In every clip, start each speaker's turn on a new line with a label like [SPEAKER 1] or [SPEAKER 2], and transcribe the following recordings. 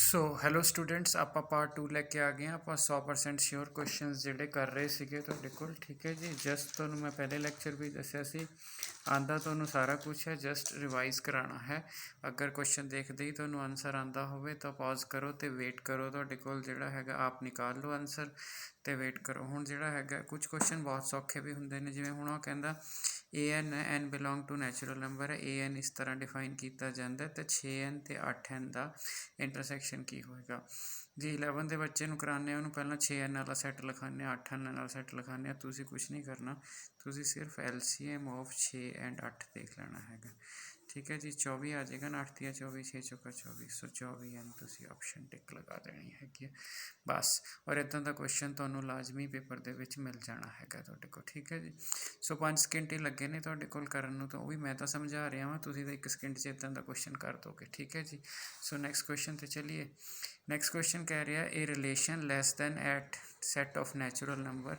[SPEAKER 1] So hello students, ਆਪਾਂ part 2 ਲੈ ਕੇ ਆ ਗਏ ਹਾਂ। ਆਪਾਂ 100% ਸ਼ੋਰ ਕੁਐਸਚਨਸ ਜਿਹੜੇ ਕਰ ਰਹੇ ਸੀਗੇ ਤੁਹਾਡੇ ਕੋਲ, ਠੀਕ ਹੈ ਜੀ। ਜਸਟ ਤੁਹਾਨੂੰ ਮੈਂ ਪਹਿਲੇ ਲੈਕਚਰ ਵੀ ਦੱਸਿਆ ਸੀ, ਆਂਦਾ ਤੁਹਾਨੂੰ ਸਾਰਾ ਕੁਝ ਹੈ, ਜਸਟ ਰਿਵਾਈਜ਼ ਕਰਾਉਣਾ ਹੈ। ਅਗਰ ਕੁਐਸਚਨ ਦੇਖਦੇ ਹੀ ਤੁਹਾਨੂੰ ਆਨਸਰ ਆਂਦਾ ਹੋਵੇ ਤਾਂ ਪੌਜ਼ ਕਰੋ ਅਤੇ ਵੇਟ ਕਰੋ। ਤੁਹਾਡੇ ਕੋਲ ਜਿਹੜਾ ਹੈਗਾ ਆਪ ਨਿਕਾਲ ਲਓ ਆਨਸਰ ਅਤੇ ਵੇਟ ਕਰੋ। ਹੁਣ ਜਿਹੜਾ ਹੈਗਾ ਕੁਝ ਕੁਐਸਚਨ ਬਹੁਤ ਸੌਖੇ ਵੀ ਹੁੰਦੇ ਨੇ, ਜਿਵੇਂ ਹੁਣ ਉਹ ਕਹਿੰਦਾ an n belong to natural number ਹੈ। an ਇਸ ਤਰ੍ਹਾਂ ਡਿਫਾਈਨ ਕੀਤਾ ਜਾਂਦਾ ਅਤੇ 6n ਅਤੇ 8n ਦਾ ਇੰਟਰਸੈਕਸ਼ਨ ਕੀ ਹੋਏਗਾ ਜੀ। 11 ਦੇ ਬੱਚੇ ਨੂੰ ਕਰਾਉਂਦੇ ਉਹਨੂੰ ਪਹਿਲਾਂ 6n ਵਾਲਾ ਸੈੱਟ ਲਿਖਾਉਂਦੇ ਹਾਂ, 8n ਵਾਲਾ ਸੈੱਟ ਲਿਖਾਉਂਦੇ ਹਾਂ। ਤੁਸੀਂ ਕੁਛ ਨਹੀਂ ਕਰਨਾ, ਤੁਸੀਂ ਸਿਰਫ LCM ਆਫ 6 ਐਂਡ 8 ਦੇਖ ਲੈਣਾ ਹੈਗਾ, ਠੀਕ ਹੈ ਜੀ। 24 ਆ ਜਾਏਗਾ ਨਾ, 8 ਦੀਆਂ 24, 6 ਚੌਕਾ 24, ਸੋ 24n ਤੁਸੀਂ ਆਪਸ਼ਨ ਟਿਕ ਲਗਾ ਦੇਣੀ ਹੈਗੀ ਹੈ ਬਸ। ਔਰ ਇੱਦਾਂ ਦਾ ਕੁਐਸਚਨ ਤੁਹਾਨੂੰ ਲਾਜ਼ਮੀ ਪੇਪਰ ਦੇ ਵਿੱਚ ਮਿਲ ਜਾਣਾ ਹੈਗਾ ਤੁਹਾਡੇ ਕੋਲ, ਠੀਕ ਹੈ ਜੀ। ਸੋ 5 ਸਕਿੰਟ ਹੀ ਲੱਗੇ ਨੇ ਤੁਹਾਡੇ ਕੋਲ ਕਰਨ ਨੂੰ, ਤਾਂ ਉਹ ਵੀ ਮੈਂ ਤਾਂ ਸਮਝਾ ਰਿਹਾ ਵਾਂ, ਤੁਸੀਂ ਤਾਂ 1 ਸਕਿੰਟ 'ਚ ਇੱਦਾਂ ਦਾ ਕੁਐਸਚਨ ਕਰ ਦੋਗੇ, ਠੀਕ ਹੈ ਜੀ। ਸੋ ਨੈਕਸਟ ਕੁਐਸਚਨ 'ਤੇ ਚੱਲੀਏ। ਨੈਕਸਟ ਕੁਐਸਚਨ ਕਹਿ ਰਿਹਾ ਇਹ relation less than at set of natural number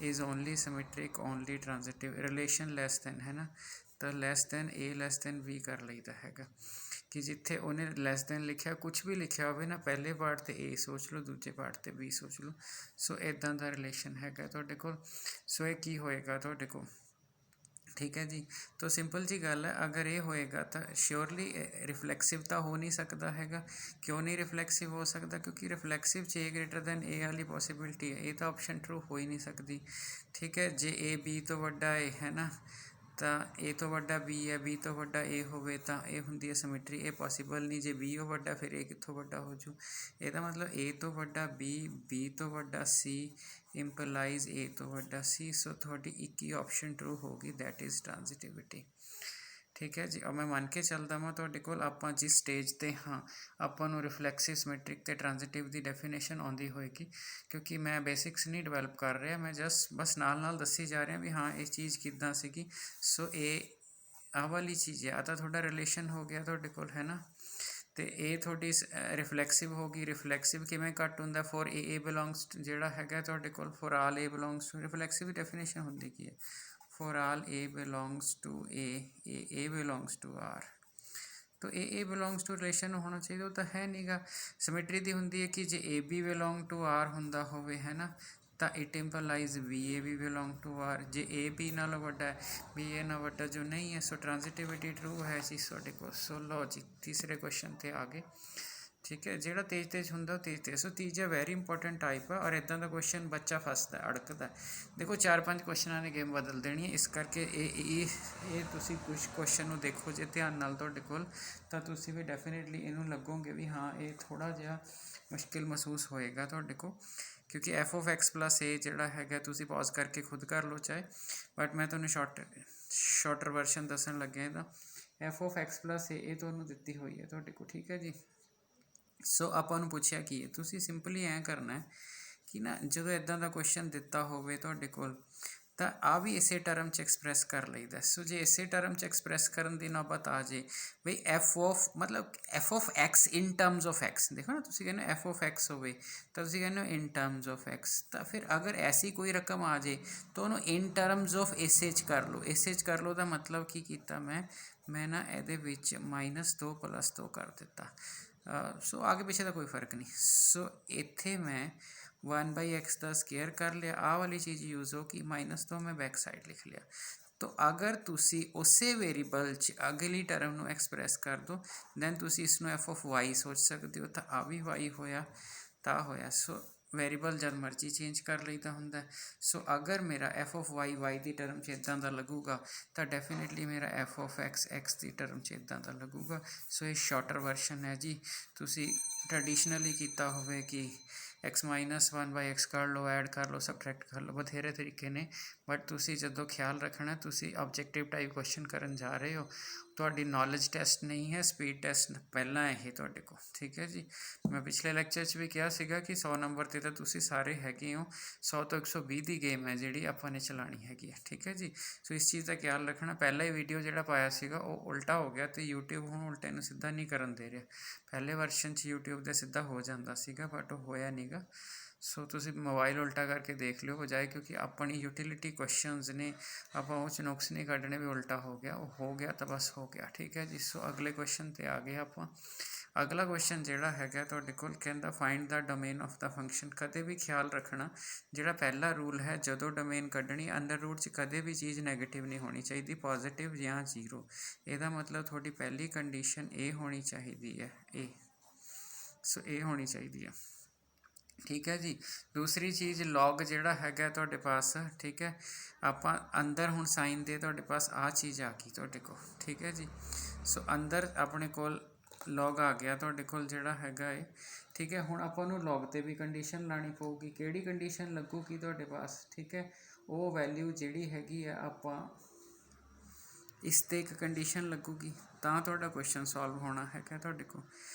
[SPEAKER 1] is only symmetric only transitive. Relation less than ਹੈ ਨਾ, ਤਾਂ less than A less than B ਕਰ ਲਈਦਾ ਹੈਗਾ ਕਿ ਜਿੱਥੇ ਉਹਨੇ ਲੈਸ ਦੈਨ ਲਿਖਿਆ, ਕੁਛ ਵੀ ਲਿਖਿਆ ਹੋਵੇ ਨਾ, ਪਹਿਲੇ ਪਾਰਟ 'ਤੇ A ਸੋਚ ਲਓ, ਦੂਜੇ ਪਾਰਟ 'ਤੇ B ਸੋਚ ਲਓ। ਸੋ ਇੱਦਾਂ ਦਾ ਰਿਲੇਸ਼ਨ ਹੈਗਾ ਤੁਹਾਡੇ ਕੋਲ। ਸੋ ਇਹ ਕੀ ਹੋਏਗਾ ਤੁਹਾਡੇ ਕੋਲ, ਠੀਕ ਹੈ ਜੀ। ਤਾਂ ਸਿੰਪਲ ਜੀ ਗੱਲ ਹੈ, ਅਗਰ ਇਹ ਹੋਏਗਾ ਤਾਂ ਸ਼ਿਓਰਲੀ ਰਿਫਲੈਕਸਿਵ ਤਾਂ ਹੋ ਨਹੀਂ ਸਕਦਾ ਹੈਗਾ। ਕਿਉਂ ਨਹੀਂ ਰਿਫਲੈਕਸਿਵ ਹੋ ਸਕਦਾ? ਕਿਉਂਕਿ ਰਿਫਲੈਕਸਿਵ 'ਚ A ਗ੍ਰੇਟਰ ਦੈਨ A ਵਾਲੀ ਪੋਸੀਬਿਲਿਟੀ ਹੈ, ਇਹ ਤਾਂ ਆਪਸ਼ਨ ਟਰੂ ਹੋ ਹੀ ਨਹੀਂ ਸਕਦੀ, ਠੀਕ ਹੈ। ਜੇ A B ਤੋਂ ਵੱਡਾ ਹੈ ਨਾ, ਤਾਂ A ਤੋਂ ਵੱਡਾ B ਹੈ, B ਤੋਂ ਵੱਡਾ A ਹੋਵੇ ਤਾਂ ਇਹ ਹੁੰਦੀ ਹੈ ਸਿਮੈਟਰੀ, ਇਹ ਪੋਸੀਬਲ ਨਹੀਂ। ਜੇ B ਉਹ ਵੱਡਾ, ਫਿਰ A ਕਿੱਥੋਂ ਵੱਡਾ ਹੋ ਜੂ? ਇਹਦਾ ਮਤਲਬ A ਤੋਂ ਵੱਡਾ B, B ਤੋਂ ਵੱਡਾ C ਇੰਪਲਾਈਜ਼ A ਤੋਂ ਵੱਡਾ C। ਸੋ ਤੁਹਾਡੀ ਇੱਕ ਹੀ ਆਪਸ਼ਨ ਟਰੂ ਹੋਊਗੀ, ਦੈਟ ਇਜ਼ ਟ੍ਰਾਂਜ਼ਿਟਿਵਿਟੀ, ਠੀਕ ਹੈ ਜੀ। ਮੈਂ ਮੰਨ ਕੇ ਚੱਲਦਾ ਵਾਂ ਤੁਹਾਡੇ ਕੋਲ ਆਪਾਂ ਜਿਸ ਸਟੇਜ 'ਤੇ ਹਾਂ, ਆਪਾਂ ਨੂੰ ਰਿਫਲੈਕਸਿਵ ਸਿਮੈਟ੍ਰਿਕ ਅਤੇ ਟ੍ਰਾਂਜ਼ਿਟਿਵ ਦੀ ਡੈਫੀਨੇਸ਼ਨ ਆਉਂਦੀ ਹੋਏਗੀ, ਕਿਉਂਕਿ ਮੈਂ ਬੇਸਿਕਸ ਨਹੀਂ ਡਿਵੈਲਪ ਕਰ ਰਿਹਾ, ਮੈਂ ਬਸ ਨਾਲ ਦੱਸੀ ਜਾ ਰਿਹਾ ਵੀ ਹਾਂ ਇਹ ਚੀਜ਼ ਕਿੱਦਾਂ ਸੀਗੀ। ਸੋ ਇਹ ਆਹ ਵਾਲੀ ਚੀਜ਼ ਹੈ, ਆ ਤਾਂ ਤੁਹਾਡਾ ਰਿਲੇਸ਼ਨ ਹੋ ਗਿਆ ਤੁਹਾਡੇ ਕੋਲ, ਹੈ ਨਾ। ਅਤੇ ਇਹ ਤੁਹਾਡੀ ਰਿਫਲੈਕਸਿਵ ਹੋ ਗਈ। ਰਿਫਲੈਕਸਿਵ ਕਿਵੇਂ ਘੱਟ ਹੁੰਦਾ? ਫੋਰ A ਬਿਲੋਂਗਸ ਜਿਹੜਾ ਹੈਗਾ ਤੁਹਾਡੇ ਕੋਲ, for all A belongs to, reflexive ਦੀ ਡੈਫੀਨੇਸ਼ਨ ਹੁੰਦੀ ਕੀ ਹੈ? For all A belongs to A belongs to R। ਤਾਂ A ਬਿਲੋਂਗਸ ਟੂ ਰਿਲੇਸ਼ਨ ਹੋਣਾ ਚਾਹੀਦਾ, ਉਹ ਤਾਂ ਹੈ ਨਹੀਂ ਗਾ। ਸਿਮੈਟਰੀ ਦੀ ਹੁੰਦੀ ਹੈ ਕਿ ਜੇ AB ਬਿਲੋਂਗ ਟੂ R ਹੁੰਦਾ ਹੋਵੇ, ਹੈ ਨਾ, ਤਾਂ ਇਟ ਇੰਪਲਾਈਜ਼ BA ਵੀ ਬਿਲੋਂਗ ਟੂ R। ਜੇ AB ਨਾਲੋਂ ਵੱਡਾ BA ਨਾਲ ਵੱਡਾ ਜੋ ਨਹੀਂ ਹੈ, ਸੋ ਟ੍ਰਾਂਜ਼ਿਟਿਵਿਟੀ ਟਰੂ ਹੈ ਜੀ ਤੁਹਾਡੇ ਕੋਲ। ਸੋ ਲਓ ਜੀ, ਤੀਸਰੇ ਕੁਐਸਚਨ 'ਤੇ ਆ ਗਏ, ਠੀਕ ਹੈ। ਜਿਹੜਾ ਤੇਜ਼ ਹੁੰਦਾ ਉਹ ਤੇਜ਼। ਸੋ ਤੀਜਾ ਵੈਰੀ ਇੰਪੋਰਟੈਂਟ ਟਾਈਪ ਆ, ਔਰ ਇੱਦਾਂ ਦਾ ਕੁਐਸਚਨ ਬੱਚਾ ਫਸਦਾ, ਅੜਕਦਾ। ਦੇਖੋ 4-5 ਕੁਐਸਚਨਾਂ ਨੇ ਗੇਮ ਬਦਲ ਦੇਣੀ ਹੈ, ਇਸ ਕਰਕੇ ਇਹ ਤੁਸੀਂ ਕੁਛ ਕੁਐਸਚਨ ਨੂੰ ਦੇਖੋ ਜੇ ਧਿਆਨ ਨਾਲ ਤੁਹਾਡੇ ਕੋਲ, ਤਾਂ ਤੁਸੀਂ ਵੀ ਡੈਫੀਨੇਟਲੀ ਇਹਨੂੰ ਲੱਗੋਗੇ ਵੀ ਹਾਂ ਇਹ ਥੋੜ੍ਹਾ ਜਿਹਾ ਮੁਸ਼ਕਿਲ ਮਹਿਸੂਸ ਹੋਏਗਾ ਤੁਹਾਡੇ ਕੋਲ, ਕਿਉਂਕਿ f(x + a) ਜਿਹੜਾ ਹੈਗਾ, ਤੁਸੀਂ ਪੌਜ਼ ਕਰਕੇ ਖੁਦ ਕਰ ਲਓ ਚਾਹੇ, ਬਟ ਮੈਂ ਤੁਹਾਨੂੰ ਸ਼ਾਰਟਰ ਵਰਸ਼ਨ ਦੱਸਣ ਲੱਗਿਆ ਇਹਦਾ। f(x + a) ਇਹ ਤੁਹਾਨੂੰ ਦਿੱਤੀ ਹੋਈ ਹੈ ਤੁਹਾਡੇ ਕੋਲ, ਠੀਕ ਹੈ ਜੀ। ਸੋ ਆਪਾਂ ਨੂੰ ਪੁੱਛਿਆ ਕੀ ਹੈ, ਤੁਸੀਂ ਸਿੰਪਲੀ ਐਂ ਕਰਨਾ ਕਿ ਨਾ, ਜਦੋਂ ਇੱਦਾਂ ਦਾ ਕੁਐਸਚਨ ਦਿੱਤਾ ਹੋਵੇ ਤੁਹਾਡੇ ਕੋਲ, ਤਾਂ ਆ ਵੀ ਇਸੇ ਟਰਮ 'ਚ ਐਕਸਪ੍ਰੈਸ ਕਰ ਲਈਦਾ। ਸੋ ਜੇ ਇਸੇ ਟਰਮ 'ਚ ਐਕਸਪ੍ਰੈਸ ਕਰਨ ਦੀ ਨੌਬਤ ਆ ਜੇ ਬਈ f(x) in terms of x, ਦੇਖੋ ਨਾ, ਤੁਸੀਂ ਕਹਿੰਦੇ f(x) ਹੋਵੇ ਤਾਂ ਤੁਸੀਂ ਕਹਿੰਦੇ ਹੋ ਇਨ ਟਰਮਸ ਆਫ x, ਤਾਂ ਫਿਰ ਅਗਰ ਐਸੀ ਕੋਈ ਰਕਮ ਆ ਜੇ ਤਾਂ ਉਹਨੂੰ ਇਨ ਟਰਮਸ ਆਫ ਇਸੇ 'ਚ ਕਰ ਲਓ। ਇਸੇ 'ਚ ਕਰ ਲਓ ਦਾ ਮਤਲਬ ਕੀ ਕੀਤਾ ਮੈਂ ਨਾ ਇਹਦੇ ਵਿੱਚ -2 + 2 ਕਰ ਦਿੱਤਾ। ਸੋ ਆਗੇ ਪਿੱਛੇ ਦਾ ਕੋਈ ਫਰਕ ਨਹੀਂ। ਸੋ ਇੱਥੇ ਮੈਂ 1/x ਦਾ ਸਕੇਅਰ ਕਰ ਲਿਆ, ਆਹ ਵਾਲੀ ਚੀਜ਼ ਯੂਜ਼ ਹੋ ਕਿ -2 ਮੈਂ ਬੈਕ ਸਾਈਡ ਲਿਖ ਲਿਆ। ਤਾਂ ਅਗਰ ਤੁਸੀਂ ਉਸੇ ਵੇਰੀਏਬਲ 'ਚ ਅਗਲੀ ਟਰਮ ਨੂੰ ਐਕਸਪ੍ਰੈਸ ਕਰ ਦਿਓ, ਦੈਨ ਤੁਸੀਂ ਇਸ ਨੂੰ f(y) ਸੋਚ ਸਕਦੇ ਹੋ, ਤਾਂ ਆ ਵੀ y ਹੋਇਆ, ਤਾਂ ਹੋਇਆ। ਸੋ ਵੇਰੀਏਬਲ ਜਦ ਮਰਜ਼ੀ ਚੇਂਜ ਕਰ ਲਈਦਾ ਹੁੰਦਾ। ਸੋ ਅਗਰ ਮੇਰਾ f(y) y ਦੀ ਟਰਮ 'ਚ ਇੱਦਾਂ ਦਾ ਲੱਗੂਗਾ, ਤਾਂ ਡੈਫੀਨੇਟਲੀ ਮੇਰਾ f(x) x ਦੀ ਟਰਮ 'ਚ ਇੱਦਾਂ ਦਾ ਲੱਗੂਗਾ। ਸੋ ਇਹ ਸ਼ਾਰਟਰ ਵਰਸ਼ਨ ਹੈ ਜੀ। ਤੁਸੀਂ ਟਰਡੀਸ਼ਨਲੀ ਕੀਤਾ ਹੋਵੇ ਕਿ x - 1/x ਕਰ ਲਓ, ਐਡ ਕਰ ਲਓ, ਸਬਟਰੈਕਟ ਕਰ ਲਓ, ਬਥੇਰੇ ਤਰੀਕੇ ਨੇ, ਬਟ ਤੁਸੀਂ ਜਦੋਂ ਖਿਆਲ ਰੱਖਣਾ ਤੁਸੀਂ ਆਬਜੈਕਟਿਵ ਟਾਈਪ ਕੁਐਸਚਨ ਕਰਨ ਜਾ ਰਹੇ ਹੋ, ਤੁਹਾਡੀ ਨੌਲੇਜ ਟੈਸਟ ਨਹੀਂ ਹੈ, ਸਪੀਡ ਟੈਸਟ ਪਹਿਲਾਂ ਇਹ ਤੁਹਾਡੇ ਕੋਲ, ਠੀਕ ਹੈ ਜੀ। ਮੈਂ ਪਿਛਲੇ ਲੈਕਚਰ 'ਚ ਵੀ ਕਿਹਾ ਸੀਗਾ ਕਿ 100 ਨੰਬਰ 'ਤੇ ਤਾਂ ਤੁਸੀਂ ਸਾਰੇ ਹੈਗੇ ਹੋ, 100 ਤੋਂ 120 ਦੀ ਗੇਮ ਹੈ ਜਿਹੜੀ ਆਪਾਂ ਨੇ ਚਲਾਉਣੀ ਹੈਗੀ ਹੈ, ਠੀਕ ਹੈ ਜੀ। ਸੋ ਇਸ ਚੀਜ਼ ਦਾ ਖਿਆਲ ਰੱਖਣਾ। ਪਹਿਲਾ ਹੀ ਵੀਡੀਓ ਜਿਹੜਾ ਪਾਇਆ ਸੀਗਾ ਉਹ ਉਲਟਾ ਹੋ ਗਿਆ, ਅਤੇ YouTube ਹੁਣ ਉਲਟੇ ਨੂੰ ਸਿੱਧਾ ਨਹੀਂ ਕਰਨ ਦੇ ਰਿਹਾ। ਪਹਿਲੇ ਵਰਸ਼ਨ 'ਚ YouTube ਦੇ ਸਿੱਧਾ ਹੋ ਜਾਂਦਾ ਸੀਗਾ, ਬਟ ਉਹ ਹੋਇਆ ਨਹੀਂ ਗਾ। ਸੋ ਤੁਸੀਂ ਮੋਬਾਈਲ ਉਲਟਾ ਕਰਕੇ ਦੇਖ ਲਿਓ ਬਜਾਏ, ਕਿਉਂਕਿ ਆਪਣੀ ਯੂਟੀਲਿਟੀ ਕੁਐਸਚਨਸ ਨੇ, ਆਪਾਂ ਉਹ 'ਚ ਨੁਕਸ ਨਹੀਂ ਕੱਢਣੇ ਵੀ ਉਲਟਾ ਹੋ ਗਿਆ, ਉਹ ਹੋ ਗਿਆ ਤਾਂ ਬਸ ਹੋ ਗਿਆ, ਠੀਕ ਹੈ ਜੀ। ਸੋ ਅਗਲੇ ਕੁਐਸਚਨ 'ਤੇ ਆ ਗਏ ਆਪਾਂ। ਅਗਲਾ ਕੁਐਸਚਨ ਜਿਹੜਾ ਹੈਗਾ ਤੁਹਾਡੇ ਕੋਲ ਕਹਿੰਦਾ find the domain of the function. ਕਦੇ ਵੀ ਖਿਆਲ ਰੱਖਣਾ ਜਿਹੜਾ ਪਹਿਲਾ ਰੂਲ ਹੈ, ਜਦੋਂ ਡੋਮੇਨ ਕੱਢਣੀ ਅੰਡਰ ਰੂਟ 'ਚ ਕਦੇ ਵੀ ਚੀਜ਼ ਨੈਗੇਟਿਵ ਨਹੀਂ ਹੋਣੀ ਚਾਹੀਦੀ, ਪੋਜ਼ੀਟਿਵ ਜਾਂ ਜ਼ੀਰੋ। ਇਹਦਾ ਮਤਲਬ ਤੁਹਾਡੀ ਪਹਿਲੀ ਕੰਡੀਸ਼ਨ ਇਹ ਹੋਣੀ ਚਾਹੀਦੀ ਹੈ, ਇਹ ਸੋ ਇਹ ਹੋਣੀ ਚਾਹੀਦੀ ਹੈ, ਠੀਕ ਹੈ ਜੀ। ਦੂਸਰੀ ਚੀਜ਼ ਲੌਗ ਜਿਹੜਾ ਹੈਗਾ ਤੁਹਾਡੇ ਪਾਸ, ਠੀਕ ਹੈ, ਆਪਾਂ ਅੰਦਰ ਹੁਣ ਸਾਈਨ ਦੇ ਤੁਹਾਡੇ ਪਾਸ ਆਹ ਚੀਜ਼ ਆ ਗਈ ਤੁਹਾਡੇ ਕੋਲ, ਠੀਕ ਹੈ ਜੀ। ਸੋ ਅੰਦਰ ਆਪਣੇ ਕੋਲ ਲੌਗ ਆ ਗਿਆ ਤੁਹਾਡੇ ਕੋਲ ਜਿਹੜਾ ਹੈਗਾ ਏ, ਠੀਕ ਹੈ। ਹੁਣ ਆਪਾਂ ਨੂੰ ਲੌਗ 'ਤੇ ਵੀ ਕੰਡੀਸ਼ਨ ਲਾਣੀ ਪਊਗੀ। ਕਿਹੜੀ ਕੰਡੀਸ਼ਨ ਲੱਗੂਗੀ ਤੁਹਾਡੇ ਪਾਸ, ਠੀਕ ਹੈ, ਉਹ ਵੈਲਿਊ ਜਿਹੜੀ ਹੈਗੀ ਆ ਆਪਾਂ ਇਸ 'ਤੇ ਇੱਕ ਕੰਡੀਸ਼ਨ ਲੱਗੂਗੀ ਤਾਂ ਤੁਹਾਡਾ ਕੁਐਸਚਨ ਸੋਲਵ ਹੋਣਾ ਹੈਗਾ ਤੁਹਾਡੇ ਕੋਲ,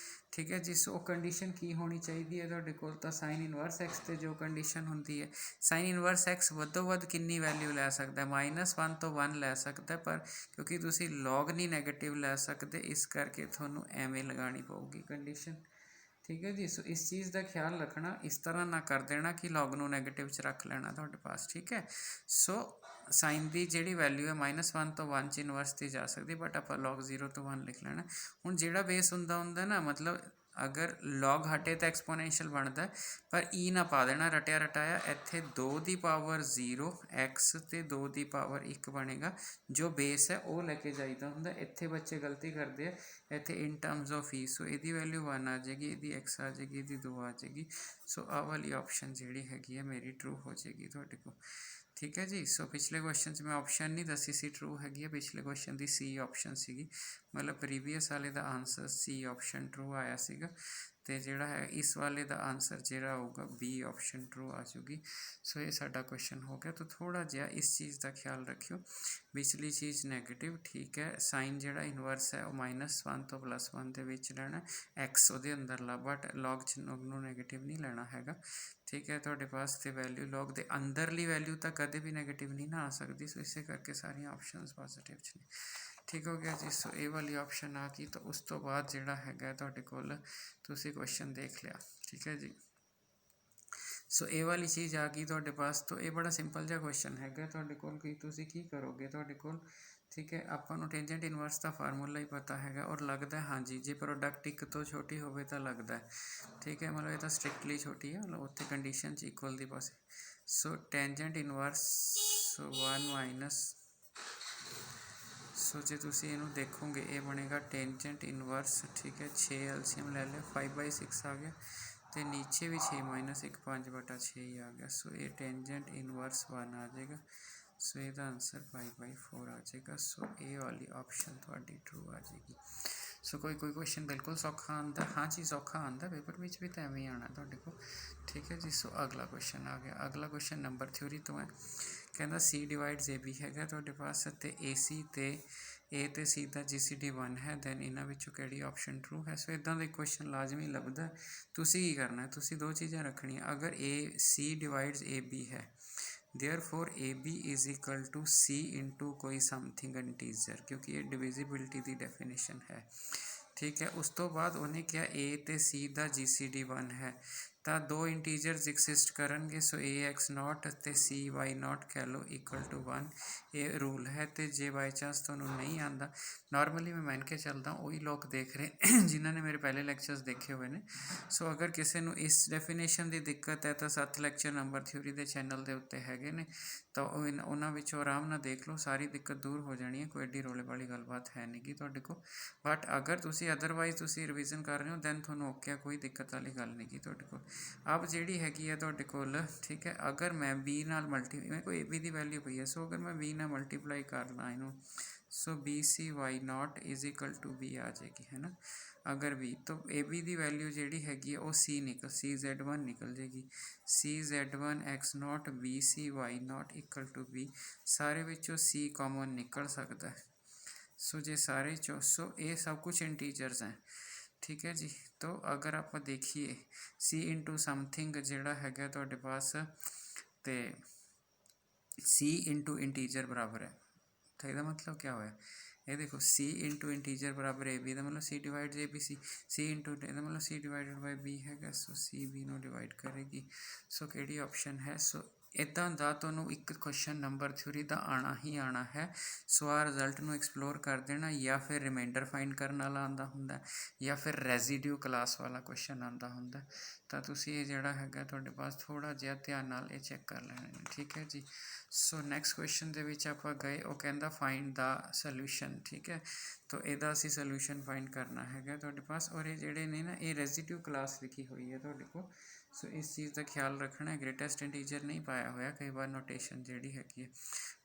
[SPEAKER 1] ਠੀਕ ਹੈ ਜੀ। ਸੋ ਕੰਡੀਸ਼ਨ ਕੀ ਹੋਣੀ ਚਾਹੀਦੀ ਹੈ ਤੁਹਾਡੇ ਕੋਲ, ਤਾਂ ਸਾਈਨ ਇਨਵਰਸ ਐਕਸ 'ਤੇ ਜੋ ਕੰਡੀਸ਼ਨ ਹੁੰਦੀ ਹੈ, ਸਾਈਨ ਇਨਵਰਸ ਐਕਸ ਵੱਧੋ ਵੱਧ ਕਿੰਨੀ ਵੈਲਿਊ ਲੈ ਸਕਦਾ, -1 ਤੋਂ 1 ਲੈ ਸਕਦਾ, ਪਰ ਕਿਉਂਕਿ ਤੁਸੀਂ ਲੌਗ ਨਹੀਂ ਨੈਗੇਟਿਵ ਲੈ ਸਕਦੇ, ਇਸ ਕਰਕੇ ਤੁਹਾਨੂੰ ਐਵੇਂ ਲਗਾਉਣੀ ਪਊਗੀ ਕੰਡੀਸ਼ਨ, ਠੀਕ ਹੈ ਜੀ। ਸੋ ਇਸ ਚੀਜ਼ ਦਾ ਖਿਆਲ ਰੱਖਣਾ, ਇਸ ਤਰ੍ਹਾਂ ਨਾ ਕਰ ਦੇਣਾ ਕਿ ਲੌਗ ਨੂੰ ਨੈਗੇਟਿਵ 'ਚ ਰੱਖ ਲੈਣਾ ਤੁਹਾਡੇ ਪਾਸ, ਠੀਕ ਹੈ। ਸੋ ਸਾਈਨ ਦੀ ਜਿਹੜੀ ਵੈਲਿਊ ਹੈ -1 ਤੋਂ 1 'ਚ ਇਨਵਰਸ 'ਤੇ ਜਾ ਸਕਦੀ, ਬਟ ਆਪਾਂ ਲੌਗ 0 ਤੋਂ 1 ਲਿਖ ਲੈਣਾ। ਹੁਣ ਜਿਹੜਾ ਬੇਸ ਹੁੰਦਾ ਨਾ, ਮਤਲਬ ਅਗਰ ਲੌਗ ਹਟੇ ਤਾਂ ਐਕਸਪੋਨੈਂਸ਼ੀਅਲ ਬਣਦਾ, ਪਰ ਈ ਨਾ ਪਾ ਦੇਣਾ ਰਟਿਆ ਰਟਾਇਆ। ਇੱਥੇ 2 ਦੀ ਪਾਵਰ 0 x ਅਤੇ 2 ਦੀ ਪਾਵਰ 1 ਬਣੇਗਾ, ਜੋ ਬੇਸ ਹੈ ਉਹ ਲੈ ਕੇ ਜਾਈਦਾ ਹੁੰਦਾ। ਇੱਥੇ ਬੱਚੇ ਗਲਤੀ ਕਰਦੇ ਆ, ਇੱਥੇ ਇਨ ਟਰਮਸ ਆਫ ਈ, ਸੋ ਇਹਦੀ ਵੈਲਿਊ 1 ਆ ਜਾਏਗੀ, ਇਹਦੀ x ਆ ਜਾਏਗੀ, ਇਹਦੀ 2 ਆ ਜਾਏਗੀ। ਸੋ ਆਹ ਵਾਲੀ ਆਪਸ਼ਨ ਜਿਹੜੀ ਹੈਗੀ ਹੈ ਮੇਰੀ ਟਰੂ ਹੋ ਜਾਏਗੀ ਤੁਹਾਡੇ ਕੋਲ, ਠੀਕ ਹੈ ਜੀ। ਸੋ ਪਿਛਲੇ ਕੁਐਸਚਨ 'ਚ ਮੈਂ ਆਪਸ਼ਨ ਨਹੀਂ ਦੱਸੀ ਸੀ ਟਰੂ ਹੈਗੀ ਹੈ, ਪਿਛਲੇ ਕੁਐਸਚਨ ਦੀ ਸੀ ਆਪਸ਼ਨ ਸੀਗੀ, ਮਤਲਬ ਪ੍ਰੀਵੀਅਸ ਵਾਲੇ ਦਾ ਆਨਸਰ ਸੀ ਆਪਸ਼ਨ ਟਰੂ ਆਇਆ ਸੀਗਾ, ਅਤੇ ਜਿਹੜਾ ਹੈ ਇਸ ਵਾਲੇ ਦਾ ਆਨਸਰ ਜਿਹੜਾ ਆਊਗਾ ਬੀ ਆਪਸ਼ਨ ਟਰੂ ਆ ਜੂਗੀ। ਸੋ ਇਹ ਸਾਡਾ ਕੁਐਸਚਨ ਹੋ ਗਿਆ। ਤਾਂ ਥੋੜ੍ਹਾ ਜਿਹਾ ਇਸ ਚੀਜ਼ ਦਾ ਖਿਆਲ ਰੱਖਿਓ, ਵਿਚਲੀ ਚੀਜ਼ ਨੈਗੇਟਿਵ, ਠੀਕ ਹੈ। ਸਾਈਨ ਜਿਹੜਾ ਇਨਵਰਸ ਹੈ ਉਹ -1 ਤੋਂ +1 ਦੇ ਵਿੱਚ ਲੈਣਾ, ਐਕਸ ਉਹਦੇ ਅੰਦਰਲਾ, ਬਟ ਲੌਗ 'ਚ ਨੂੰ ਨੈਗੇਟਿਵ ਨਹੀਂ ਲੈਣਾ ਹੈਗਾ, ਠੀਕ ਹੈ। ਤੁਹਾਡੇ ਪਾਸ ਤੇ ਵੈਲਿਊ ਲੌਗ ਦੇ ਅੰਦਰਲੀ ਵੈਲਿਊ ਤਾਂ ਕਦੇ ਵੀ ਨੈਗੇਟਿਵ ਨਹੀਂ ਨਾ ਆ ਸਕਦੀ, ਸੋ ਇਸੇ ਕਰਕੇ ਸਾਰੀਆਂ ਆਪਸ਼ਨਸ ਪੋਜ਼ੀਟਿਵ 'ਚ ਨੇ, ਠੀਕ ਹੋ ਗਿਆ ਜੀ। ਸੋ ਇਹ ਵਾਲੀ ਆਪਸ਼ਨ ਆ ਗਈ, ਤਾਂ ਉਸ ਤੋਂ ਬਾਅਦ ਜਿਹੜਾ ਹੈਗਾ ਤੁਹਾਡੇ ਕੋਲ ਤੁਸੀਂ ਕੁਐਸਚਨ ਦੇਖ ਲਿਆ, ਠੀਕ ਹੈ ਜੀ। ਸੋ ਇਹ ਵਾਲੀ ਚੀਜ਼ ਆ ਗਈ ਤੁਹਾਡੇ ਪਾਸ, ਤਾਂ ਇਹ ਬੜਾ ਸਿੰਪਲ ਜਿਹਾ ਕੁਐਸਚਨ ਹੈਗਾ ਤੁਹਾਡੇ ਕੋਲ ਕਿ ਤੁਸੀਂ ਕੀ ਕਰੋਗੇ ਤੁਹਾਡੇ ਕੋਲ, ਠੀਕ ਹੈ। ਆਪਾਂ ਨੂੰ ਟੈਂਜੈਂਟ ਇਨਵਰਸ ਦਾ ਫਾਰਮੂਲਾ ਹੀ ਪਤਾ ਹੈਗਾ, ਔਰ ਲੱਗਦਾ ਹਾਂਜੀ ਜੇ ਪ੍ਰੋਡਕਟ 1 ਤੋਂ ਛੋਟੀ ਹੋਵੇ ਤਾਂ ਲੱਗਦਾ, ਠੀਕ ਹੈ, ਮਤਲਬ ਇਹ ਤਾਂ ਸਟ੍ਰਿਕਟਲੀ ਛੋਟੀ ਹੈ, ਮਤਲਬ ਉੱਥੇ ਕੰਡੀਸ਼ਨ 'ਚ ਇਕੁਅਲ ਦੀ ਪਾਸੇ। ਸੋ ਟੈਂਜੈਂਟ ਇਨਵਰਸ 1 ਸੋ ਜੇ ਤੁਸੀਂ ਇਹਨੂੰ ਦੇਖੋਗੇ ਇਹ ਬਣੇਗਾ ਟੈਂਜੈਂਟ ਇਨਵਰਸ, ਠੀਕ ਹੈ। 6 LCM ਲੈ ਲਿਆ, 5/6 ਆ ਗਿਆ, ਅਤੇ ਨੀਚੇ ਵੀ 6 - 1 5/6 ਹੀ ਆ ਗਿਆ। ਸੋ ਇਹ ਟੈਂਜੈਂਟ ਇਨਵਰਸ 1 ਆ ਜਾਏਗਾ, ਸੋ ਇਹਦਾ ਆਨਸਰ 5/4 ਆ ਜਾਏਗਾ। ਸੋ ਇਹ ਵਾਲੀ ਆਪਸ਼ਨ ਤੁਹਾਡੀ ਟਰੂ ਆ ਜਾਏਗੀ। ਸੋ ਕੋਈ ਕੁਐਸਚਨ ਬਿਲਕੁਲ ਸੌਖਾ ਆਉਂਦਾ, ਹਾਂ ਜੀ ਸੌਖਾ ਆਉਂਦਾ, ਪੇਪਰ ਵਿੱਚ ਵੀ ਤਾਂ ਐਵੇਂ ਹੀ ਆਉਣਾ ਤੁਹਾਡੇ ਕੋਲ, ਠੀਕ ਹੈ ਜੀ। ਸੋ ਅਗਲਾ ਕੁਐਸਚਨ ਆ ਗਿਆ, ਅਗਲਾ ਕੁਐਸਚਨ ਨੰਬਰ ਥਿਊਰੀ ਤੋਂ ਹੈ, ਕਹਿੰਦਾ C ਡਿਵਾਈਡਸ AB ਹੈਗਾ ਤੁਹਾਡੇ ਪਾਸ, ਅਤੇ AC ਤੇ A ਤੇ C ਦਾ GCD 1 ਹੈ, ਦੈਨ ਇਹਨਾਂ ਵਿੱਚੋਂ ਕਿਹੜੀ ਆਪਸ਼ਨ ਟਰੂ ਹੈ। ਸੋ ਇੱਦਾਂ ਦਾ ਕੁਐਸਚਨ ਲਾਜ਼ਮੀ ਲੱਭਦਾ, ਤੁਸੀਂ ਕੀ ਕਰਨਾ, ਤੁਸੀਂ ਦੋ ਚੀਜ਼ਾਂ ਰੱਖਣੀਆਂ। ਅਗਰ C ਡਿਵਾਈਡਸ AB ਹੈ, therefore AB is equal to C into कोई समथिंग इंटीजर, क्योंकि ये डिविजिबिलिटी की डेफिनेशन है, ठीक है। उस तो बाद उन्हें क्या A ते C का GCD 1 है, तो 2 इंटीजरस एग्जिस्ट करनगे, सो AX0 ते CY0 कह लो इक्वल टू 1, ये रूल है। तो जे बाई चांस तुहानूं नहीं आता, नॉर्मली मैं मान के चलदा वही लोग देख रहे जिन्होंने मेरे पहले लैक्चर्स देखे हुए हैं। सो अगर किसी को इस डेफिनेशन की दिक्कत है तो 7 लैक्चर नंबर थ्योरी के चैनल के उत्ते हैगे ने, तो उन्होंने विचों आराम नाल देख लो, सारी दिक्कत दूर हो जानी है, कोई एडी रोले वाली गलबात है नहीं गी तुहाडे कोल। बट अगर तुसीं अदरवाइज तुसीं रिविजन कर रहे हो दैन तुहानूं ओके, कोई दिक्कत वाली गल नहीं गी तुहाडे कोल। अब जिहड़ी हैगी है तुहाडे कोल, ठीक है, अगर मैं B नाल मेरे को AB की वैल्यू पई है, सो अगर मैं B नाल मल्टीप्लाई कर ला इनू, so BCY0 is equal to B आ जाएगी, है ना। अगर B तो AB की वैल्यू जिहड़ी हैगी है वो CZ1 निकल जाएगी, CZ1 X0 BCY0 equal to B, सारे विचों C कॉमन निकल सकता है। सो जे सारे चो, सो ये सब कुछ इंटीजर्स हैं, ठीक है जी। तो अगर आप देखिए C इंटू समथिंग जोड़ा है तुहाडे पास, तो C इंटू इंटीजर बराबर है, तो यदा मतलब क्या होया, ये देखो C इंटू इंटीजर बराबर AB का मतलब C divide ABC, C into का मतलब C डिवाइडेड बाई B है, सो C B नूं डिवाइड करेगी। सो किहड़ी ऑप्शन है, सो ਇੱਦਾਂ ਦਾ ਤੁਹਾਨੂੰ ਇੱਕ ਕੁਐਸਚਨ ਨੰਬਰ ਥਿਊਰੀ ਦਾ ਆਉਣਾ ਹੀ ਆਉਣਾ ਹੈ। ਸੋ ਆਹ ਰਿਜ਼ਲਟ ਨੂੰ ਐਕਸਪਲੋਰ ਕਰ ਦੇਣਾ, ਜਾਂ ਫਿਰ ਰਿਮਾਈਂਡਰ ਫਾਈਂਡ ਕਰਨ ਵਾਲਾ ਆਉਂਦਾ ਹੁੰਦਾ, ਜਾਂ ਫਿਰ ਰੈਜ਼ੀਡਿਊ ਕਲਾਸ ਵਾਲਾ ਕੁਐਸਚਨ ਆਉਂਦਾ ਹੁੰਦਾ। ਤਾਂ ਤੁਸੀਂ ਇਹ ਜਿਹੜਾ ਹੈਗਾ ਤੁਹਾਡੇ ਪਾਸ ਥੋੜ੍ਹਾ ਜਿਹਾ ਧਿਆਨ ਨਾਲ ਇਹ ਚੈੱਕ ਕਰ ਲੈਣਾ ਨੇ, ਠੀਕ ਹੈ ਜੀ। ਸੋ ਨੈਕਸਟ ਕੁਐਸਚਨ ਦੇ ਵਿੱਚ ਆਪਾਂ ਗਏ, ਉਹ ਕਹਿੰਦਾ ਫਾਈਂਡ ਦਾ ਸੋਲਿਊਸ਼ਨ, ਠੀਕ ਹੈ। ਤਾਂ ਇਹਦਾ ਅਸੀਂ ਸੋਲਿਊਸ਼ਨ ਫਾਈਂਡ ਕਰਨਾ ਹੈਗਾ ਤੁਹਾਡੇ ਪਾਸ, ਔਰ ਇਹ ਜਿਹੜੇ ਨੇ ਨਾ ਇਹ ਰੈਜ਼ੀਡਿਊ ਕਲਾਸ ਲਿਖੀ ਹੋਈ ਹੈ ਤੁਹਾਡੇ ਕੋਲ। ਸੋ ਇਸ ਚੀਜ਼ ਦਾ ਖਿਆਲ ਰੱਖਣਾ ਹੈ, ਗ੍ਰੇਟੈਸਟ ਇੰਟੀਜਰ ਨਹੀਂ ਪਾਇਆ ਹੋਇਆ ਕਈ ਵਾਰ ਨੋਟੇਸ਼ਨ ਜਿਹੜੀ ਹੈਗੀ ਹੈ।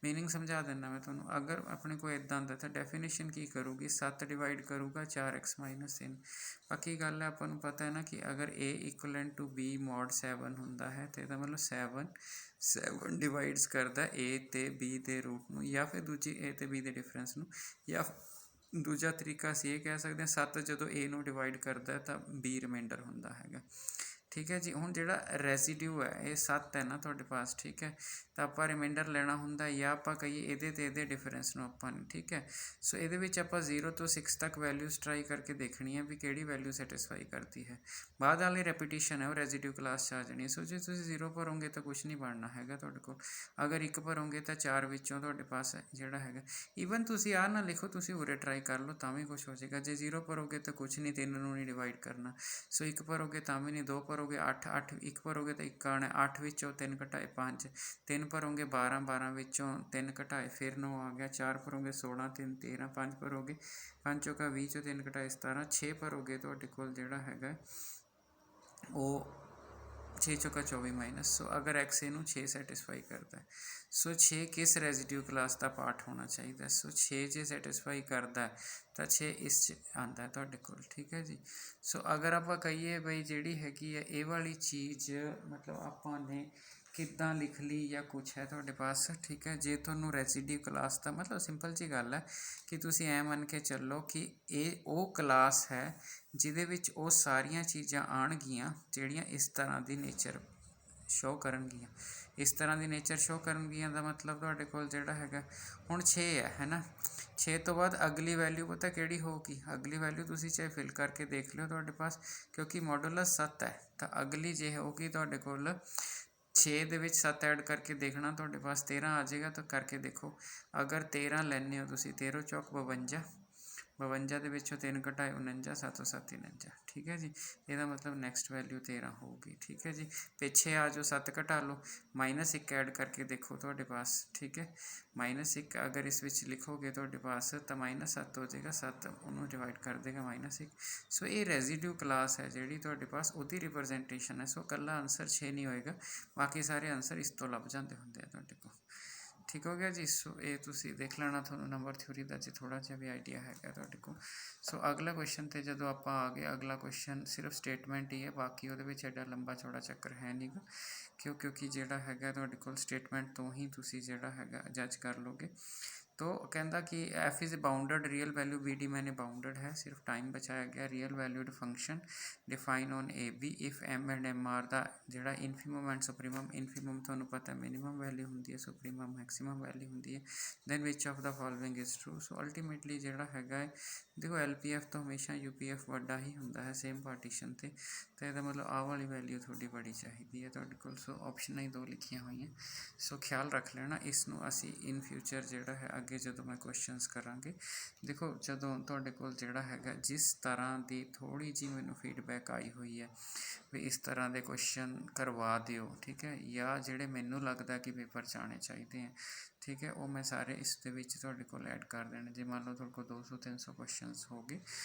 [SPEAKER 1] ਮੀਨਿੰਗ ਸਮਝਾ ਦਿੰਦਾ ਮੈਂ ਤੁਹਾਨੂੰ, ਅਗਰ ਆਪਣੇ ਕੋਲ ਇੱਦਾਂ ਹੁੰਦਾ ਤਾਂ ਡੈਫੀਨੇਸ਼ਨ ਕੀ ਕਰੂਗੀ, 7 ਡਿਵਾਈਡ ਕਰੂਗਾ 4x - 3। ਬਾਕੀ ਗੱਲ ਹੈ ਆਪਾਂ ਨੂੰ ਪਤਾ ਹੈ ਨਾ ਕਿ ਅਗਰ a ਇਕੁਅਲੈਂਟ ਟੂ b ਮੋਡ 7 ਹੁੰਦਾ ਹੈ ਤਾਂ ਇਹਦਾ ਮਤਲਬ 7 ਡਿਵਾਈਡਸ ਕਰਦਾ a ਅਤੇ b ਦੇ ਰੂਟ ਨੂੰ, ਜਾਂ ਫਿਰ ਦੂਜੀ a ਅਤੇ b ਦੇ ਡਿਫਰੈਂਸ ਨੂੰ, ਜਾਂ ਦੂਜਾ ਤਰੀਕਾ ਅਸੀਂ ਇਹ ਕਹਿ ਸਕਦੇ ਹਾਂ 7 ਜਦੋਂ a ਨੂੰ ਡਿਵਾਈਡ ਕਰਦਾ ਤਾਂ b ਰਿਮਾਈਂਡਰ ਹੁੰਦਾ ਹੈਗਾ, ਠੀਕ ਹੈ ਜੀ। ਹੁਣ ਜਿਹੜਾ ਰੈਜ਼ੀਡਿਊ ਹੈ ਇਹ 7 ਹੈ ਨਾ ਤੁਹਾਡੇ ਪਾਸ, ਠੀਕ ਹੈ। ਤਾਂ ਆਪਾਂ ਰਿਮਾਈਂਡਰ ਲੈਣਾ ਹੁੰਦਾ, ਜਾਂ ਆਪਾਂ ਕਹੀਏ ਇਹਦੇ ਅਤੇ ਇਹਦੇ ਡਿਫਰੈਂਸ ਨੂੰ ਆਪਾਂ ਨੇ, ਠੀਕ ਹੈ। ਸੋ ਇਹਦੇ ਵਿੱਚ ਆਪਾਂ 0 ਤੋਂ 6 ਤੱਕ ਵੈਲਿਊਜ਼ ਟਰਾਈ ਕਰਕੇ ਦੇਖਣੀ ਹੈ ਵੀ ਕਿਹੜੀ ਵੈਲਿਊ ਸੈਟਿਸਫਾਈ ਕਰਦੀ ਹੈ। ਬਾਅਦ ਵਾਲੀ ਰੈਪੀਟੀਸ਼ਨ ਹੈ ਉਹ ਰੈਜ਼ੀਡਿਊ ਕਲਾਸ 'ਚ ਆ ਜਾਣੀ। ਸੋ ਜੇ ਤੁਸੀਂ 0 ਭਰੋਗੇ ਤਾਂ ਕੁਛ ਨਹੀਂ ਬਣਨਾ ਹੈਗਾ ਤੁਹਾਡੇ ਕੋਲ, ਅਗਰ 1 ਭਰੋਗੇ ਤਾਂ 4 ਵਿੱਚੋਂ ਤੁਹਾਡੇ ਪਾਸ ਜਿਹੜਾ ਹੈਗਾ, ਈਵਨ ਤੁਸੀਂ ਆਹ ਨਾ ਲਿਖੋ, ਤੁਸੀਂ ਉਰੇ ਟਰਾਈ ਕਰ ਲਓ ਤਾਂ ਵੀ ਕੁਛ ਹੋ ਜਾਏਗਾ। ਜੇ 0 ਭਰੋਗੇ ਤਾਂ ਕੁਛ ਨਹੀਂ, 3 ਨੂੰ ਨਹੀਂ ਡਿਵਾਈਡ ਕਰਨਾ। ਸੋ 1 ਭਰੋਗੇ ਤਾਂ ਵੀ ਨਹੀਂ, 2 ਭਰੋਗੇ 8 1 ਭਰੋਗੇ ਤਾਂ 1 ਆਉਣਾ, 8 ਵਿੱਚੋਂ 3 ਘਟਾਏ 5, 3 ਭਰੋਗੇ 12 ਵਿੱਚੋਂ 3 ਘਟਾਏ ਫਿਰ 9 ਆ ਗਿਆ, 4 ਭਰੋਗੇ 16 3 13, 5 ਭਰੋਗੇ 5 ਚੌਕਾ 20 ਚੋਂ 3 ਘਟਾਏ 17, 6 ਭਰੋਗੇ ਤੁਹਾਡੇ ਕੋਲ ਜਿਹੜਾ ਹੈਗਾ ਉਹ 6 ਚੌਕਾ 24 ਮਾਈਨਸ। ਸੋ ਅਗਰ ਐਕਸ ਇਹਨੂੰ 6 ਸੈਟਿਸਫਾਈ ਕਰਦਾ, ਸੋ 6 ਕਿਸ ਰੈਜ਼ੀਡਿਊ ਕਲਾਸ ਦਾ ਪਾਰਟ ਹੋਣਾ ਚਾਹੀਦਾ। ਸੋ 6 ਜੇ ਸੈਟਿਸਫਾਈ ਕਰਦਾ ਤਾਂ 6 ਇਸ 'ਚ ਆਉਂਦਾ ਤੁਹਾਡੇ ਕੋਲ, ਠੀਕ ਹੈ ਜੀ। ਸੋ ਅਗਰ ਆਪਾਂ ਕਹੀਏ ਬਈ ਜਿਹੜੀ ਹੈਗੀ ਹੈ ਇਹ ਵਾਲੀ ਚੀਜ਼, ਮਤਲਬ ਆਪਾਂ ਨੇ ਕਿੱਦਾਂ ਲਿਖ ਲਈ ਜਾਂ ਕੁਛ ਹੈ ਤੁਹਾਡੇ ਪਾਸ, ਠੀਕ ਹੈ। ਜੇ ਤੁਹਾਨੂੰ ਰੈਜ਼ੀਡਿਊ ਕਲਾਸ ਦਾ ਮਤਲਬ ਸਿੰਪਲ ਜਿਹੀ ਗੱਲ ਹੈ ਕਿ ਤੁਸੀਂ ਐਂ ਮੰਨ ਕੇ ਚੱਲੋ ਕਿ ਇਹ ਉਹ ਕਲਾਸ ਹੈ ਜਿਹਦੇ ਵਿੱਚ ਉਹ ਸਾਰੀਆਂ ਚੀਜ਼ਾਂ ਆਉਣਗੀਆਂ ਜਿਹੜੀਆਂ ਇਸ ਤਰ੍ਹਾਂ ਦੀ ਨੇਚਰ ਸ਼ੋਅ ਕਰਨਗੀਆਂ। ਇਸ ਤਰ੍ਹਾਂ ਦੀ ਨੇਚਰ ਸ਼ੋਅ ਕਰਨਗੀਆਂ ਦਾ ਮਤਲਬ ਤੁਹਾਡੇ ਕੋਲ ਜਿਹੜਾ ਹੈਗਾ ਹੁਣ 6 ਹੈ ਨਾ। 6 ਤੋਂ ਬਾਅਦ ਅਗਲੀ ਵੈਲਿਊ ਪਤਾ ਕਿਹੜੀ ਹੋਊਗੀ, ਅਗਲੀ ਵੈਲਿਊ ਤੁਸੀਂ ਚਾਹੇ ਫਿਲ ਕਰਕੇ ਦੇਖ ਲਿਓ ਤੁਹਾਡੇ ਪਾਸ, ਕਿਉਂਕਿ ਮੋਡੂਲਸ 7 ਹੈ ਤਾਂ ਅਗਲੀ ਜੇ ਹੋਊਗੀ ਤੁਹਾਡੇ ਕੋਲ 6 ਦੇ ਵਿੱਚ 7 ਐਡ ਕਰਕੇ ਦੇਖਣਾ, ਤੁਹਾਡੇ ਪਾਸ 13 ਆ ਜਾਏਗਾ। ਤਾਂ ਕਰਕੇ ਦੇਖੋ, ਅਗਰ 13 ਲੈਂਦੇ ਹੋ ਤੁਸੀਂ, 13 ਚੌਕ 52, 52 ਦੇ ਵਿੱਚੋਂ 3 ਘਟਾਏ 49, 7 7 49, ਠੀਕ ਹੈ ਜੀ। ਇਹਦਾ ਮਤਲਬ ਨੈਕਸਟ ਵੈਲਿਊ 13 ਹੋਊਗੀ, ਠੀਕ ਹੈ ਜੀ। ਪਿੱਛੇ ਆ ਜਾਓ, 7 ਘਟਾ ਲਓ, -1 ਐਡ ਕਰਕੇ ਦੇਖੋ ਤੁਹਾਡੇ ਪਾਸ, ਠੀਕ ਹੈ। -1 ਅਗਰ ਇਸ ਵਿੱਚ ਲਿਖੋਗੇ ਤੁਹਾਡੇ ਪਾਸ ਤਾਂ -7 ਹੋ ਜਾਏਗਾ, 7 ਉਹਨੂੰ ਡਿਵਾਈਡ ਕਰ ਦੇਗਾ -1। ਸੋ ਇਹ ਰੈਜ਼ੀਡਿਊ ਕਲਾਸ ਹੈ ਜਿਹੜੀ ਤੁਹਾਡੇ ਪਾਸ, ਉਹਦੀ ਰਿਪਰਜੈਂਟੇਸ਼ਨ ਹੈ। ਸੋ ਇਕੱਲਾ ਆਨਸਰ 6 ਨਹੀਂ ਹੋਏਗਾ, ਬਾਕੀ ਸਾਰੇ ਆਨਸਰ ਇਸ ਤੋਂ ਲੱਭ ਜਾਂਦੇ ਹੁੰਦੇ ਆ ਤੁਹਾਡੇ ਕੋਲ, ਠੀਕ ਹੋ ਗਿਆ ਜੀ। ਸੋ ਇਹ ਤੁਸੀਂ ਦੇਖ ਲੈਣਾ, ਤੁਹਾਨੂੰ ਨੰਬਰ ਥਿਊਰੀ ਦਾ ਜੇ ਥੋੜ੍ਹਾ ਜਿਹਾ ਵੀ ਆਈਡੀਆ ਹੈਗਾ ਤੁਹਾਡੇ ਕੋਲ। ਸੋ ਅਗਲਾ ਕੁਐਸਚਨ 'ਤੇ ਜਦੋਂ ਆਪਾਂ ਆ ਗਏ, ਅਗਲਾ ਕੁਐਸਚਨ ਸਿਰਫ ਸਟੇਟਮੈਂਟ ਹੀ ਹੈ, ਬਾਕੀ ਉਹਦੇ ਵਿੱਚ ਐਡਾ ਲੰਬਾ ਚੌੜਾ ਚੱਕਰ ਹੈ ਨਹੀਂ ਗਾ, ਕਿਉਂਕਿ ਜਿਹੜਾ ਹੈਗਾ ਤੁਹਾਡੇ ਕੋਲ ਸਟੇਟਮੈਂਟ ਤੋਂ ਹੀ ਤੁਸੀਂ ਜਿਹੜਾ ਹੈਗਾ ਜੱਜ ਕਰ ਲਓਗੇ। तो कहता कि F is bounded real value B D मैंने बाउंडेड है, सिर्फ टाइम बचाया गया। Real valued function define on A B if M and M are दा जोड़ा इनफीमम एंड सुप्रीमम, इनफीमम तुहानू पता मिनिमम वैल्यू होंगी है, सुप्रीमम मैक्सीमम वैल्यू होंगी है। Then which of the following is true. So ultimately जोड़ा है देखो एल पी एफ तो हमेशा यू पी एफ वड्डा ही होंदा है सेम पार्टीशन से, तो यह मतलब आ वाली वैल्यू थोड़ी बड़ी चाहिए है तुहाडे कोल। सो ऑप्शन ही 2 लिखियां हुई हैं, सो ख्याल रख लेना इसनू। असी इन फ्यूचर जोड़ा है अगे जो मैं क्वेश्चनस करांगे, देखो जो तुहाडे कोल जोड़ा है जिस तरह की थोड़ी जी मैनू फीडबैक आई हुई है भी इस तरह के क्वेश्चन करवा दिओ, ठीक है, या जिहड़े मैनू लगता कि पेपर च आने चाहिए हैं, ठीक है, वो मैं सारे इस तुहाडे कोल ऐड कर देने। जे मान लो तुहाडे कोल 200-300 क्वेश्चनस हो गए